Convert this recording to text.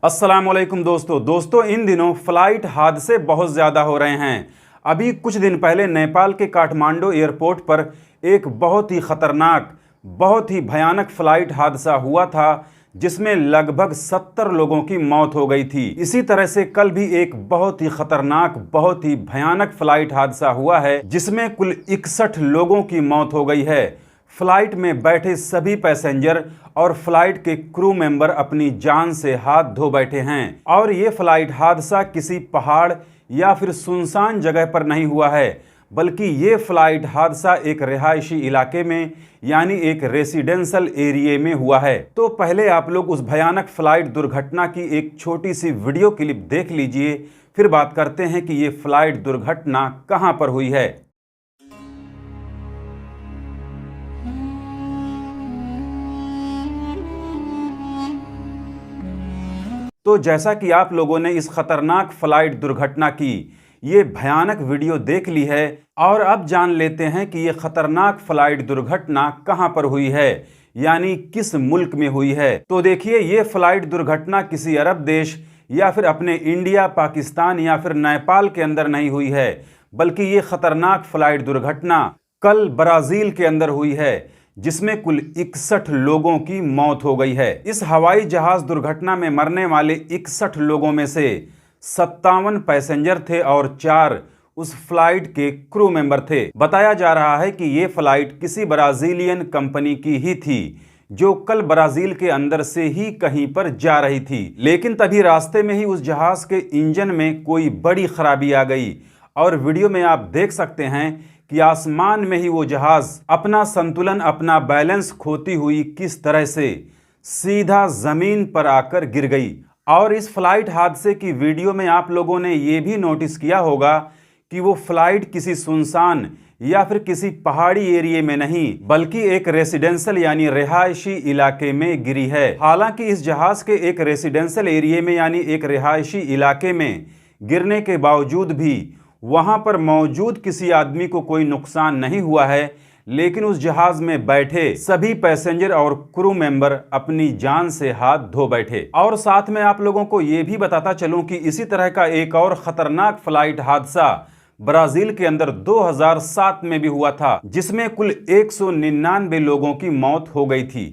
अस्सलामुअलैकुम दोस्तों इन दिनों फ्लाइट हादसे बहुत ज़्यादा हो रहे हैं। अभी कुछ दिन पहले नेपाल के काठमांडू एयरपोर्ट पर एक बहुत ही ख़तरनाक, बहुत ही भयानक फ़्लाइट हादसा हुआ था जिसमें लगभग 70 लोगों की मौत हो गई थी। इसी तरह से कल भी एक बहुत ही ख़तरनाक, बहुत ही भयानक फ़्लाइट हादसा हुआ है जिसमें कुल 61 लोगों की मौत हो गई है। फ्लाइट में बैठे सभी पैसेंजर और फ्लाइट के क्रू मेंबर अपनी जान से हाथ धो बैठे हैं। और ये फ्लाइट हादसा किसी पहाड़ या फिर सुनसान जगह पर नहीं हुआ है, बल्कि ये फ्लाइट हादसा एक रिहायशी इलाके में यानी एक रेसिडेंशियल एरिया में हुआ है। तो पहले आप लोग उस भयानक फ्लाइट दुर्घटना की एक छोटी सी वीडियो क्लिप देख लीजिए, फिर बात करते हैं कि ये फ्लाइट दुर्घटना कहां पर हुई है। तो जैसा कि आप लोगों ने इस खतरनाक फ्लाइट दुर्घटना की ये भयानक वीडियो देख ली है, और अब जान लेते हैं कि ये खतरनाक फ्लाइट दुर्घटना कहां पर हुई है, यानी किस मुल्क में हुई है। तो देखिए, ये फ्लाइट दुर्घटना किसी अरब देश या फिर अपने इंडिया, पाकिस्तान या फिर नेपाल के अंदर नहीं हुई है, बल्कि ये खतरनाक फ्लाइट दुर्घटना कल ब्राजील के अंदर हुई है जिसमें कुल 61 लोगों की मौत हो गई है। इस हवाई जहाज दुर्घटना में मरने वाले 61 लोगों में से 57 पैसेंजर थे और 4 उस फ्लाइट के क्रू मेंबर थे। बताया जा रहा है कि ये फ्लाइट किसी ब्राजीलियन कंपनी की ही थी जो कल ब्राजील के अंदर से ही कहीं पर जा रही थी, लेकिन तभी रास्ते में ही उस जहाज के इंजन में कोई बड़ी खराबी आ गई और वीडियो में आप देख सकते हैं कि आसमान में ही वो जहाज अपना संतुलन, अपना बैलेंस खोती हुई किस तरह से सीधा जमीन पर आकर गिर गई। और इस फ्लाइट हादसे की वीडियो में आप लोगों ने ये भी नोटिस किया होगा कि वो फ्लाइट किसी सुनसान या फिर किसी पहाड़ी एरिया में नहीं, बल्कि एक रेसिडेंशियल यानी रिहायशी इलाके में गिरी है। हालांकि इस जहाज के एक रेसिडेंशियल एरिया में यानी एक रिहायशी इलाके में गिरने के बावजूद भी वहां पर मौजूद किसी आदमी को कोई नुकसान नहीं हुआ है, लेकिन उस जहाज में बैठे सभी पैसेंजर और क्रू मेंबर अपनी जान से हाथ धो बैठे। और साथ में आप लोगों को यह भी बताता चलूं कि इसी तरह का एक और खतरनाक फ्लाइट हादसा ब्राजील के अंदर 2007 में भी हुआ था जिसमें कुल 199 लोगों की मौत हो गई थी।